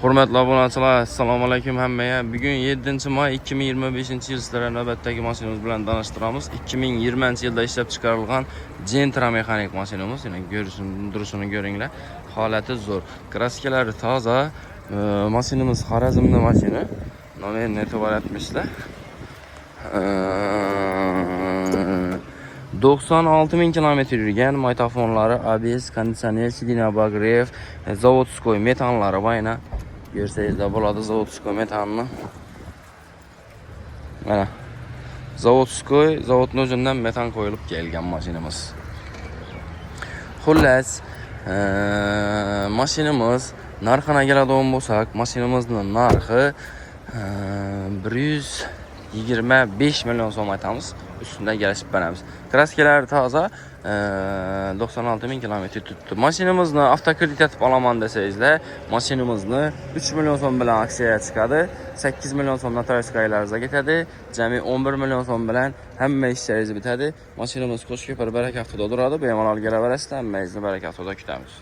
Hurmatli obunachilar, assalomu alaykum hammaga. Bugun 7-may 2025-yil sizlarga navbatdagi mashinamiz bilan tanishtiramiz. 2020-yilda ishlab chiqarilgan Gentra mexanik mashinamiz. Yana durishini ko'ringlar. Holati zo'r. Kraskalari toza. Mashinamiz Xorazmning mashina. Nomerini e'tibor etmişlar. 96.000 kilometr yurgan, maytofonlari, ABS, konditsioner, sidina bagrev, zavodskoy metanlari bayna. Görsəyizdə bo'ladi zavodskoy metanni. Mana zavodskoy, zavodning o'zidan metan qo'yilib kelgan mashinamiz. Xullas, mashinamiz narxini keladigan bo'lsak, mashinamizning narxi 125 million so'm aytamiz. Üstünde gelişip beramiz. Kraskalari toza, 96.000 kilometr tuttu. Mashinamizni avtokredit etib olaman desangizlar, mashinamizni 3 million so'm bilan aksiyaga chiqadi. 8 million so'm notariuskaylaringizga ketadi. Jami 11 million so'm bilan hamma ishlaringiz bitadi. Mashinamiz Qo'shko'pir Barakavtoda turadi. Bemalol kelaverasizlar, hammangizni Barakavtoda kutamiz.